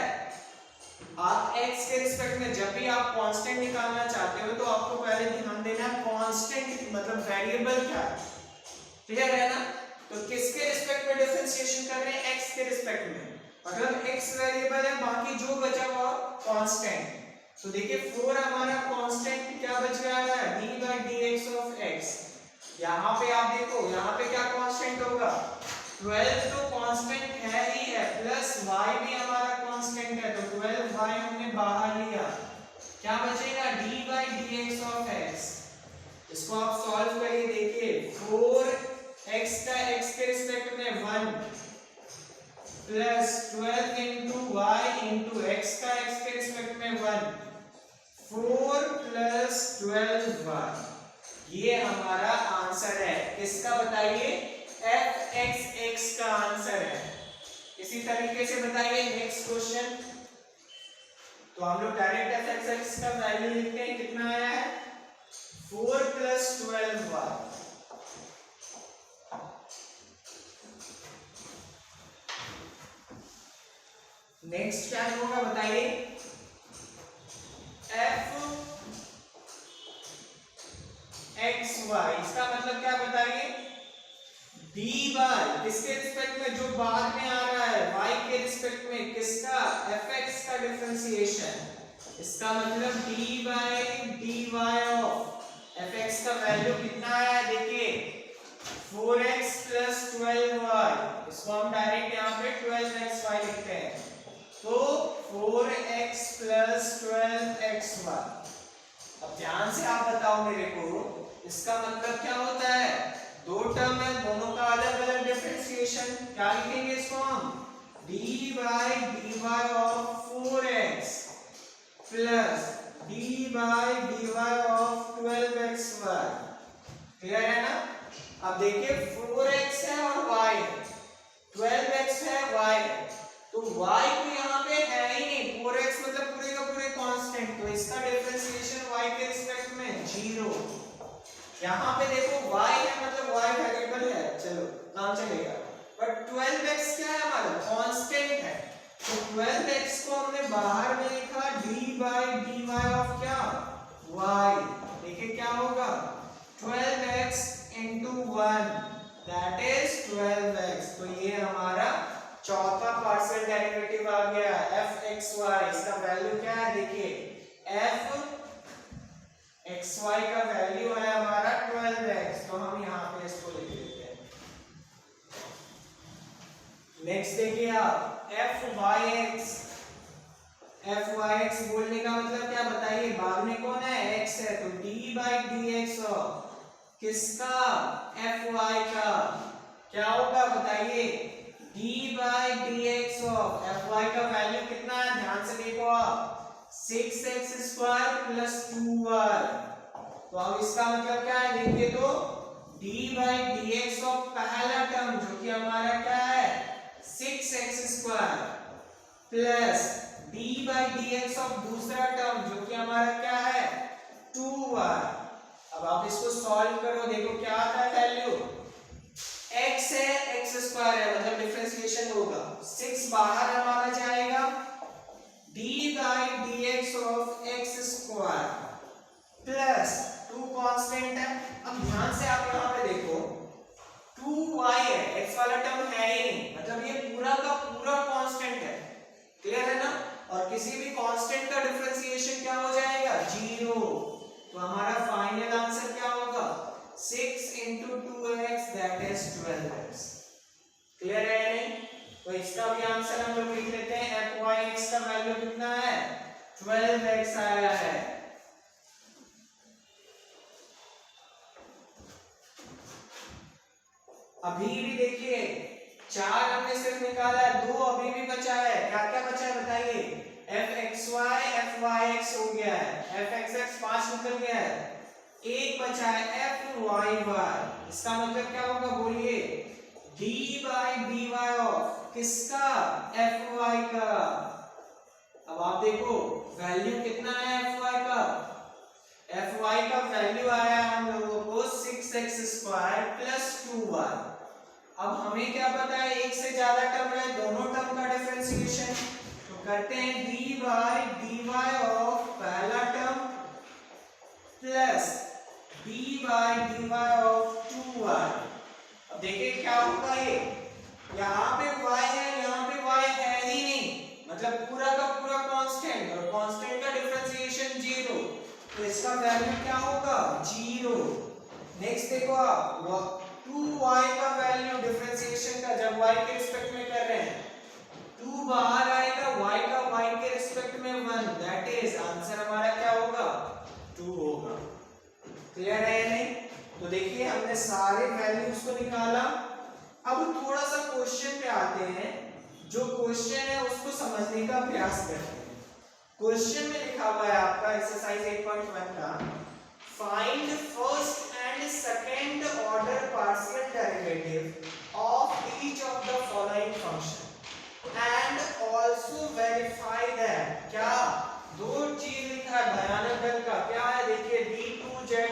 आप x के रिस्पेक्ट में जब भी आप कांस्टेंट निकालना चाहते हो तो आपको पहले ध्यान देना है कांस्टेंट मतलब वेरिएबल क्या है। क्लियर है ना? तो किसके रिस्पेक्ट में डिफरेंशिएशन कर रहे हैं? x के रिस्पेक्ट में, मतलब x वेरिएबल है, बाकी जो बचा हुआ कांस्टेंट। तो देखिए 4 हमारा कांस्टेंट क्या बच गया है? d by dx of x। यहाँ पे आप देखो, यहाँ पे क्या कांस्टेंट होगा? 12 तो कांस्टेंट है ही है, प्लस y भी हमारा कांस्टेंट है, तो 12y हमने बाहर लिया। क्या बचेगा? d by dx of x। इसको आप सॉल्व करिए। देखिए 4x का x के रिस्पेक्ट में 1 plus 12 into y into x का x के रिस्पेक्ट में 1, 4 प्लस 12y। ये हमारा आंसर है। किसका बताइए? fxx का आंसर है। इसी तरीके से बताइए नेक्स्ट क्वेश्चन। तो हम लोग डायरेक्ट fxx का वैल्यू लिखते हैं। कितना आया है? 4 प्लस 12y। नेक्स्ट क्या होगा बताइए? fxy, इसका मतलब क्या बताइए? d बार किसके रिस्पेक्ट में? जो बाद में आ रहा है y के रिस्पेक्ट में, किसका? fx का डिफरेंशिएशन। इसका मतलब d by dy of fx का वैल्यू कितना है? देखिए 4x प्लस 12y। इसको हम डायरेक्ट यहाँ पे 12xy लिखते हैं। तो 4x प्लस 12xy। अब ध्यान से आप बताओ मेरे को, इसका मतलब क्या होता है? 2 टर्म है, दोनों का अलग अलग डिफरेंशिएशन। क्या लिखेंगे इसको हम? d by dy of 4x plus d by dy of 12xy। Clear है ना? अब देखिए 4x है और y है, 12x है, y है, तो y को यहाँ पे है ही नहीं। 4x मतलब पूरे का पूरे कांस्टेंट, तो इसका डिफरेंशिएशन y के रिस्पेक्ट में 0। यहाँ पे देखो y है मतलब y वेरिएबल है, चलो काम चलेगा। बट 12x क्या है? हमारा कांस्टेंट है, तो 12x को हमने बाहर में लिखा 12x। तो ये हमारा चौथा पार्शियल डेरिवेटिव आ गया fxy। इसका वैल्यू क्या है देखिए, fxy का वैल्यू है हमारा 12x। तो हम यहाँ पे इसको लिख देते हैं। नेक्स्ट देखिए आप fyx। fyx बोलने का मतलब क्या बताइए, बाद में कौन है, x है, तो d/dx किसका, fy का क्या होगा बताइए, d/dx ऑफ fy का वैल्यू कितना है, ध्यान से देखो आप, 6x² + 2y। तो अब इसका मतलब क्या है देखिए, तो d/dx ऑफ पहला टर्म जो कि हमारा क्या है 6x² प्लस d/dx ऑफ दूसरा टर्म जो कि हमारा क्या है 2y। अब आप इसको सॉल्व करो, देखो क्या आता है वैल्यू, x है x² है, मतलब डिफरेंशिएशन होगा, 6 बाहर हमारा जाएगा, d/dx of x² plus 2 constant है। अब ध्यान से आप यहाँ पे देखो 2y है, x वाला टर्म है ही नहीं, मतलब ये पूरा का पूरा कांस्टेंट है, क्लियर है ना। और किसी भी कांस्टेंट का डिफरेंशिएशन क्या हो जाएगा 0। तो हमारा फाइनल आंसर क्या होगा 6 × 2x that is 12x। Clear है या नहीं। तो इसका भी आंसर हम लोग लिख लेते हैं, fyx का वैल्यू कितना है 12x आया है। अभी भी देखिए 4 हमने सिर्फ निकाला है, 2 अभी भी बचा है, क्या क्या बचा है बताइए, fxy fyx हो गया है, fxx 5 निकल गया है, एक बचा है fyy। इसका मतलब क्या होगा बोलिए, d/dy ऑफ किसका fy का। अब आप देखो वैल्यू कितना है fy का, fy का वैल्यू आया हम लोगों को 6x² + 2y। अब हमें क्या पता है, एक से ज्यादा टर्म है, दोनों टर्म का डिफरेंशिएशन, तो करते हैं d/dy ऑफ पहला term plus d/dy of 2y। अब देखिए क्या होगा, ये यहाँ पे y है, यहाँ पे y है ही नहीं, मतलब पूरा का पूरा कांस्टेंट, और कांस्टेंट का डिफरेंशिएशन 0, तो इसका वैल्यू क्या होगा 0। नेक्स्ट देखो आप 2y का वैल्यू डिफरेंशिएशन का, जब y के रिस्पेक्ट में कर रहे हैं, 2 बाहर आएगा, y का y के रिस्पेक्ट में 1, दैट इज आंसर हमारा क्या होगा 2 होगा। क्लियर है या नहीं। तो देखिए हमने सारे वैल्यूज को निकाला। अब थोड़ा सा क्वेश्चन पे आते हैं, जो क्वेश्चन है उसको समझने का प्रयास करते हैं। क्वेश्चन में लिखा हुआ है आपका एक्सरसाइज 8.1 का, find first and second order partial derivative of each of the following function and also verify that, क्या दो चीज लिखा है भयानक दल का, क्या है देखिए d2z/dx/dy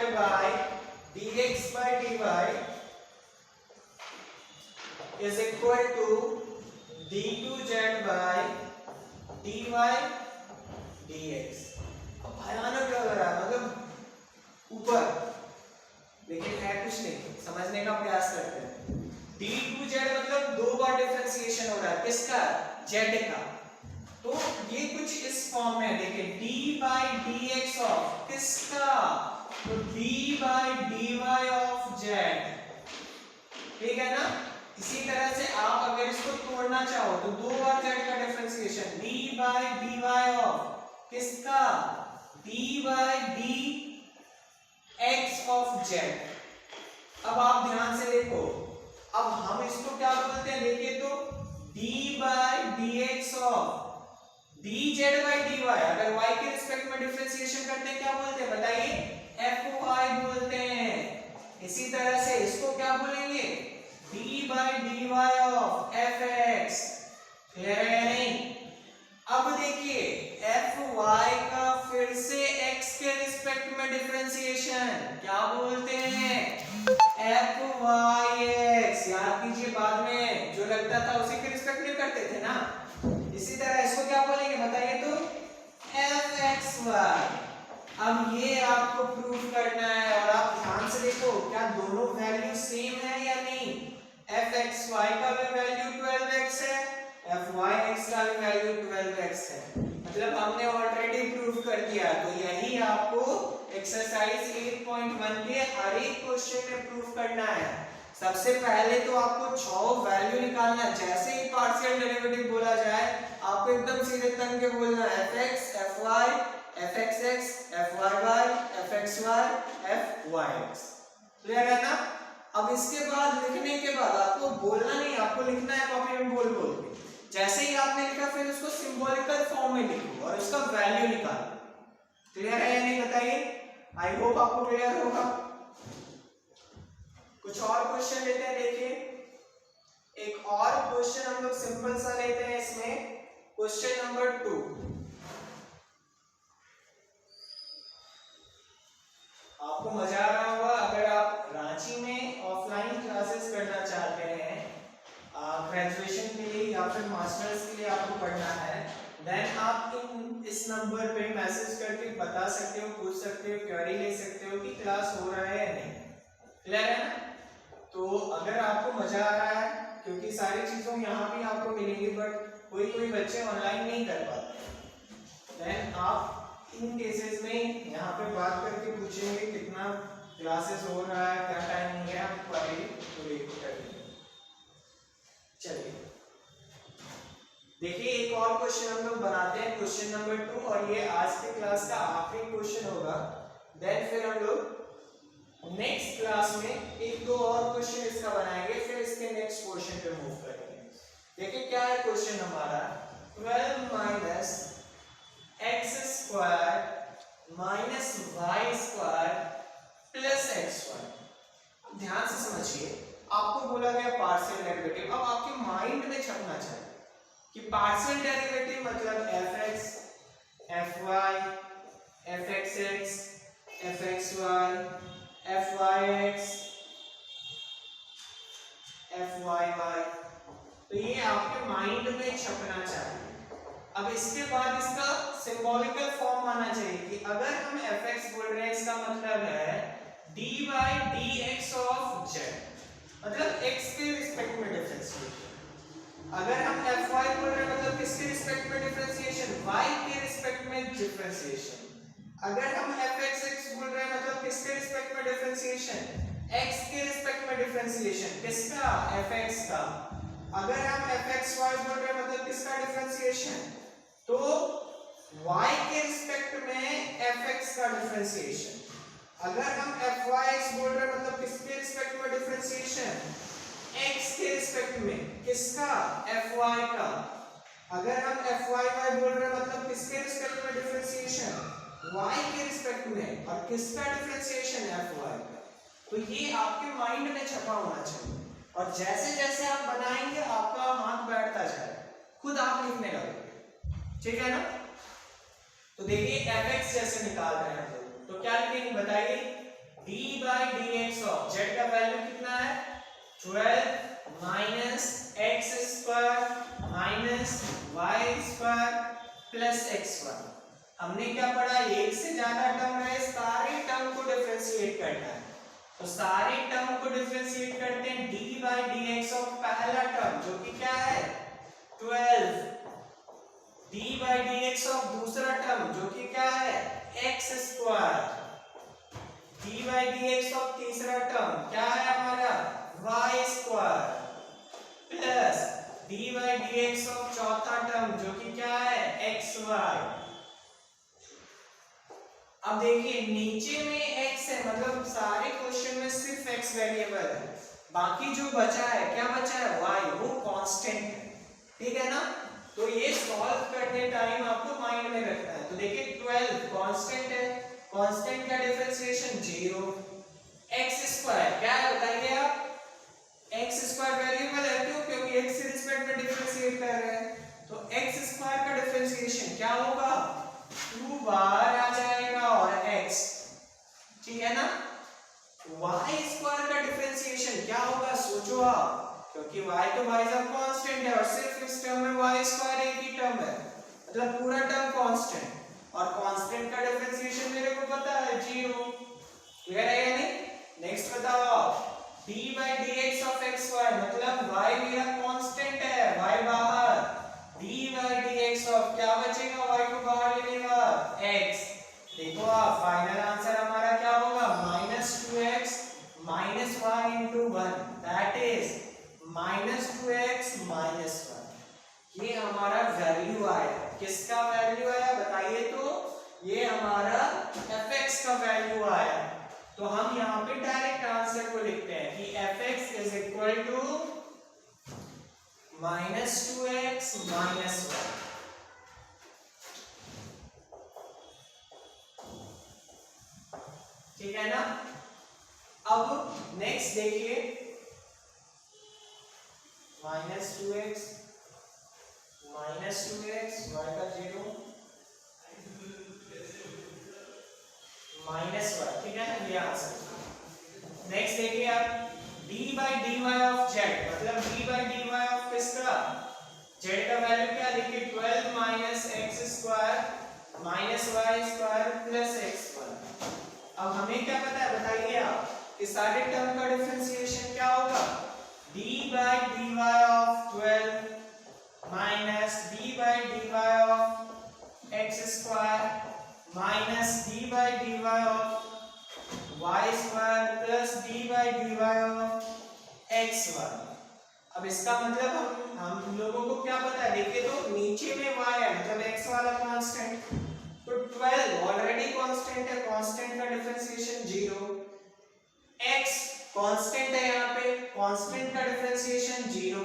is equal to d2z/dy/dx। अब भयानक लग रहा है, मतलब ऊपर, लेकिन है कुछ नहीं, समझने का प्रयास करते हैं। d2z मतलब 2 बार डिफरेंशिएशन हो रहा है, किसका z का, तो ये कुछ इस फॉर्म में देखिए d/dx ऑफ किसका, तो d/dy ऑफ z, ठीक है ना। इसी तरह से आप अगर इसको तोड़ना चाहो तो 2 बार z का डिफरेंशिएशन d/dy ऑफ किसका d/d x ऑफ z। अब आप ध्यान से देखो, अब हम इसको क्या बोलते हैं देखिए, तो d/dx ऑफ dz/dy, अगर y के रिस्पेक्ट में डिफरेंशिएशन करते हैं क्या बोलते हैं बताइए, fy बोलते हैं। इसी तरह से इसको क्या बोलेंगे d/dy ऑफ fx। क्लियर है या नहीं। अब देखिए fy का फिर से x के रिस्पेक्ट में डिफरेंशिएशन क्या बोलते हैं fyx। याद कीजिए बाद में जो लगता था उसी के रिस्पेक्ट में करते थे ना। इसी तरह इसको क्या बोलेंगे बताइए, तो fxy। अब ये आपको प्रूफ करना है, और आप ध्यान से देखो क्या दोनों वैल्यू सेम है या नहीं। fxy का भी वैल्यू 12x है, fyx का भी वैल्यू 12x है। मतलब हमने ऑलरेडी प्रूव कर दिया। तो यही आपको एक्सरसाइज 8.1 के हर एक क्वेश्चन में प्रूव करना है। सबसे पहले तो आपको 6 वैल्यू निकालना है। जैसे ही पार्शियल डेरिवेटिव बोला जाए आपको एकदम सीधे तन के बोलना है fx, fy, fxx, fyy, fxy, fyx। Clear है ना? अब इसके बाद लिखने के बाद आपको बोलना नहीं, आपको लिखना है कॉपी में बोल बोल के। जैसे ही आपने लिखा फिर उसको सिंबॉलिकल फॉर्म में लिखो और उसका वैल्यू निकालो। क्लियर है या नहीं बताइए? आई होप आपको क्लियर होगा। कुछ और क्वेश्चन लेते हैं। देखिए एक और क्वेश्चन हम लोग सिंपल सा लेते हैं इसमें। Question number 2। आपको मजा आ रहा होगा। अगर आप रांची में ऑफलाइन क्लासेस करना चाहते हैं ग्रेजुएशन के लिए या फिर मास्टर्स के लिए आपको पढ़ना है, देन आप इस नंबर पे मैसेज करके बता सकते हो, पूछ सकते हो, क्वेरी ले सकते हो कि क्लास हो रहा है या नहीं। क्लियर है ना? तो अगर आपको मजा आ रहा है, क्योंकि सारी चीजों यहाँ भी आपको मिलेंगी, बट कोई बच्चे ऑनलाइन नहीं कर पाते, देन आप इन केसेस में यहाँ पे बात करके पूछेंगे कितना क्लासेस हो रहा है, क्या टाइमिंग है, आप क्वेरी पूरी करेंगे। चलिए देखिए एक और क्वेश्चन हम लोग बनाते हैं, क्वेश्चन नंबर 2, और ये आज के क्लास का आखिरी क्वेश्चन होगा। देन फिर हम लोग नेक्स्ट क्लास में एक दो और क्वेश्चन इसका बनाएंगे, फिर इसके नेक्स्ट क्वेश्चन पे मूव करेंगे। देखिए क्या है क्वेश्चन हमारा, 12 minus x square minus y square plus x square. ध्यान से समझिए, आपको बोला गया पार्शियल डेरिवेटिव। अब आपके माइंड में छपना चाहिए कि पार्शियल डेरिवेटिव मतलब fx, fy, fxx, fxy, fyx, fyy। तो ये आपके माइंड में छपना चाहिए। अब इसके बाद इसका सिंबॉलिकल फॉर्म आना चाहिए कि अगर हम fx बोल रहे हैं इसका मतलब है dy dx ऑफ z, मतलब x के रिस्पेक्ट में डिफरेंशिएशन। अगर हम fy बोल रहे हैं मतलब किसके रिस्पेक्ट में डिफरेंशिएशन, y के रिस्पेक्ट में डिफरेंशिएशन। अगर हम fxx बोल रहे हैं मतलब किसके रिस्पेक्ट में डिफरेंशिएशन, x के रिस्पेक्ट में डिफरेंशिएशन। किसका? fx का। अगर हम fxy बोल रहे हैं मतलब किसका डिफरेंशिएशन, तो y के रिस्पेक्ट में fx का डिफरेंशिएशन। अगर हम fyx बोल रहे हैं मतलब किसके रिस्पेक्ट में डिफरेंशिएशन, x के रिस्पेक्ट में। किसका? fy का। अगर हम fyy बोल रहे हैं मतलब किसके रिस्पेक्ट में डिफरेंशिएशन, y के रिस्पेक्ट में। और किसका डिफरेंशिएशन? fy का। तो ये आपके माइंड में छपा होना चाहिए, और जैसे जैसे आप बनाएंगे आपका हाथ बैठता जाएगा, खुद आप लिखने लगोगे। ठीक है ना? तो देखिए fx जैसे निकाल रहे हैं तो क्या लिखेंगे बताइए, d by dx of z का वैल्यू कितना है, 12 minus x square minus y square plus x square. हमने क्या पढ़ा, एक से ज्यादा टर्म है, सारे टर्म को डिफरेंशिएट करना है। तो सारे टर्म को डिफरेंशिएट करते हैं, d by dx ऑफ पहला टर्म जो कि क्या है 12, d by dx ऑफ दूसरा टर्म जो कि क्या है x square, d by dx of तीसरा टर्म क्या है हमारा y square, plus d by dx of चौथा टर्म जो कि क्या है xy। अब देखिए नीचे में x है, मतलब सारे क्वेश्चन में सिर्फ x वेरिएबल है, बाकी जो बचा है क्या बचा है y, वो कांस्टेंट है। ठीक है ना? तो ये सॉल्व करने टाइम आपको माइंड में रखना है। तो देखिए 12 कांस्टेंट है, कांस्टेंट का डिफरेंशिएशन 0, x स्क्वायर क्या है बताइए आप, x स्क्वायर वेरिएबल है, क्यों? क्योंकि x के रिस्पेक्ट में डिफरेंशिएट कर रहे हैं। तो x स्क्वायर का डिफरेंशिएशन क्या होगा, 2 बार आ जाएगा और x। ठीक है ना? y स्क्वायर का डिफरेंशिएशन क्या होगा, सोचो आप, क्योंकि y तो भाई साहब कांस्टेंट है और सिर्फ इस टर्म में y स्क्वायर एक ही टर्म है, मतलब पूरा टर्म कांस्टेंट, और कांस्टेंट का डिफरेंशिएशन मेरे को पता है 0। क्लियर है या नहीं? नेक्स्ट बताओ आप, d by d x of x y, मतलब y मेरा कांस्टेंट है, y बाहर, d by d x of क्या बचेगा y को बाहर लेने का x। देखो आप फाइनल आंसर हमारा क्या होगा, -2x minus y into 1, that is -2x minus 1। ये हमारा वैल्यू आया, किसका वैल्यू आया बताइए तो, ये हमारा fx का वैल्यू आया। तो हम यहाँ पे डायरेक्ट आंसर को लिखते हैं कि fx is equal to -2x minus 1। ठीक है ना। अब नेक्स्ट देखिए, -2x y का 0 -1, ठीक है ना, ये आंसर। नेक्स्ट देखिए आप, d by d y of z, मतलब d by d y of किसका, z का वैल्यू क्या, देखिए 12 minus x square minus y square plus x square. अब हमें क्या पता है बताइए आप, इस सारे टर्म का डिफरेंशिएशन क्या होगा, d by d y of 12 minus d by d y of x square minus d by d y of y square plus d by d y of x square. अब इसका मतलब हम लोगों को क्या पता है, देखिए तो नीचे में y है मतलब x वाला कांस्टेंट, तो 12 ऑलरेडी कांस्टेंट है, कांस्टेंट का डिफरेंशिएशन 0, x कांस्टेंट है, यहाँ पे कांस्टेंट का डिफरेंशिएशन 0,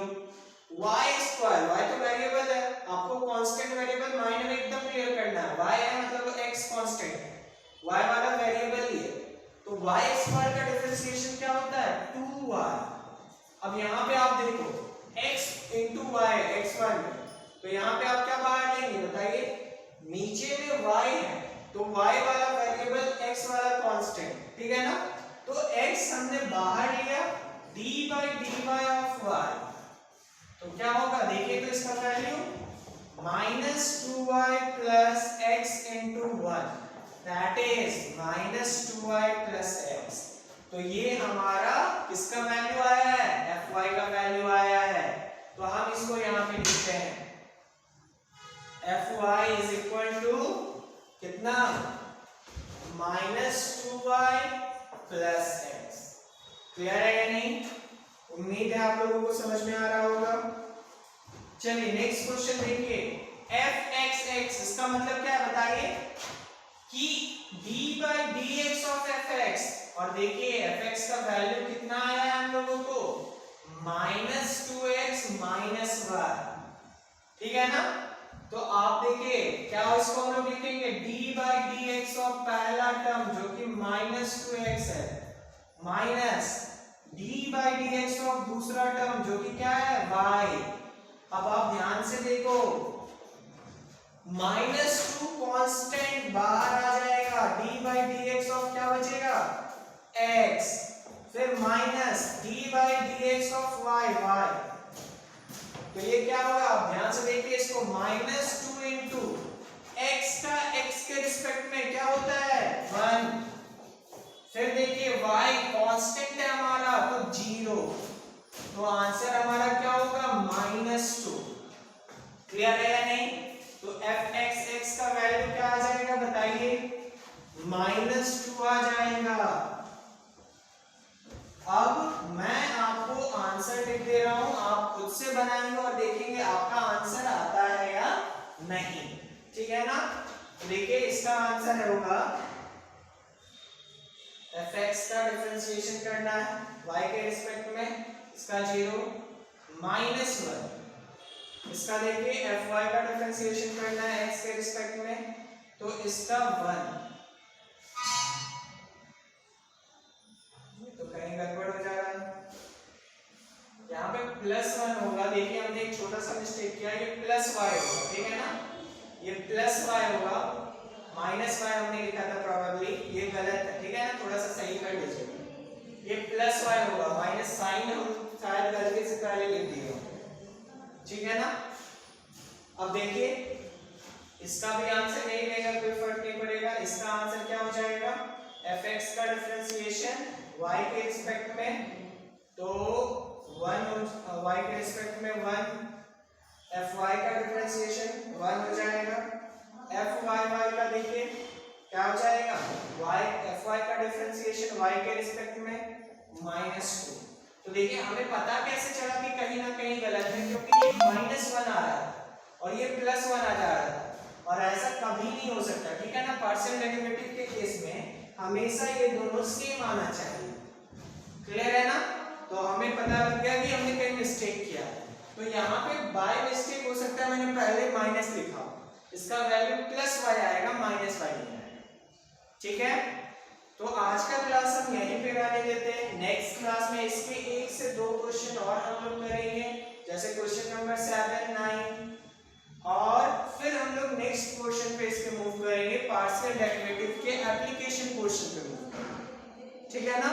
y स्क्वायर, y तो वेरिएबल है, आपको कांस्टेंट वेरिएबल माइंड में एकदम क्लियर करना है, y है मतलब x कांस्टेंट है, y वाला वेरिएबल ही है, तो y स्क्वायर का डिफरेंशिएशन क्या होता है 2y। अब यहाँ पे आप देखो x into y x1 में, तो यहाँ पे आप क्या बाहर लेंगे बताइए, नीचे में y है तो y वाला वेरिएबल x वाला कांस्टेंट, ठीक है ना, तो x हमने बाहर लिया, d by d y of y, तो क्या होगा देखिए तो इसका value -2y plus x into 1, that is -2y plus x। तो ये हमारा किसका वैल्यू आया है, fy का वैल्यू आया है। तो हम इसको यहाँ पे लिखते हैं fy इज इक्वल टू कितना, -2y प्लस x। क्लियर है या नहीं, उम्मीद है आप लोगों को समझ में आ रहा होगा। चलिए नेक्स्ट क्वेश्चन देखिए, fxx, इसका मतलब क्या है बताइए, कि d by d x of fx, और देखिए fx का वैल्यू कितना आया है हम लोगों को, -2x माइनस 1, ठीक है ना। तो आप देखिए क्या इसको हम लोग लिखेंगे, d by d x of पहला टर्म जो कि -2x है, minus d by d x of दूसरा टर्म जो कि क्या है y। अब आप ध्यान से देखो, -2 कांस्टेंट बाहर आ जाएगा, d by d x of क्या बचेगा x, फिर minus d by d x of y y, तो ये क्या होगा, आप ध्यान से देखिए इसको, -2 इंटू x का x के रिस्पेक्ट में क्या होता है 1, फिर देखिए y कांस्टेंट है हमारा तो 0, तो आंसर हमारा क्या होगा -2। क्लियर है या नहीं, तो fxx का वैल्यू क्या आ जाएगा बताइए, -2 आ जाएगा। अब मैं आपको आंसर लिख दे रहा हूं, आप खुद से बनाएंगे और देखेंगे आपका आंसर आता है या नहीं, ठीक है ना। तो देखिए इसका आंसर होगा, fx का डिफरेंशिएशन करना है y के रिस्पेक्ट में, इसका 0 -1, इसका देखिए fy का डिफरेंशिएशन करना है x के रिस्पेक्ट में, तो इसका 1, तो कहीं गड़बड़ हो जा रहा है, यहाँ पे +1 होगा, देखिए हमने एक छोटा सा मिस्टेक किया, ये +y होगा, ठीक है ना, ये +y होगा, -y हमने लिखा था प्रोबेबली, ये गलत है, ठीक है ना, थोड़ा सा सही कर लीजिए, ये +y होगा, माइनस साइन हम शायद गलती से पहले लिख दिए, ठीक है ना। अब देखिए इसका भी आंसर नहीं लेगा, कोई फर्क नहीं पड़ेगा, इसका आंसर क्या हो जाएगा, fx का डिफरेंशिएशन y के रिस्पेक्ट में तो 1 y के रिस्पेक्ट में 1 fy का डिफरेंशिएशन 1 हो जाएगा। fyy का देखिए क्या हो जाएगा, fy का डिफरेंशिएशन y के रिस्पेक्ट में -2। तो देखिए हमें पता कैसे चला कि कहीं ना कहीं गलत है, क्योंकि ये -1 आ रहा है और ये +1 आ जा रहा है, और ऐसा कभी नहीं हो सकता, ठीक है ना। पार्शियल डेरिवेटिव के केस में हमेशा ये दोनों सेम आना चाहिए, क्लियर है ना। तो हमें पता लग गया कि हमने कहीं मिस्टेक किया है। तो यहाँ पे बाय मिस्टेक हो सकता है, मैंने पहले माइनस लिखा, इसका वैल्यू +y आएगा, -y नहीं आएगा, ठीक है। तो आज का क्लास हम यहीं पे रहने देते हैं। नेक्स्ट क्लास में इसके 1 से 2 क्वेश्चन और हम लोग करेंगे, जैसे क्वेश्चन नंबर 7, 9, और फिर हम लोग नेक्स्ट क्वेश्चन पे इसके मूव करेंगे, पार्शियल डेरिवेटिव के एप्लीकेशन क्वेश्चन पे मूव करेंगे, ठीक है ना।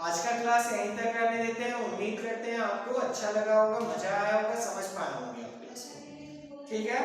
आज का क्लास यहीं तक रहने देते हैं। उम्मीद करते हैं आपको अच्छा लगा होगा, मजा आया होगा, समझ पाए होंगे आप क्लास में, ठीक है।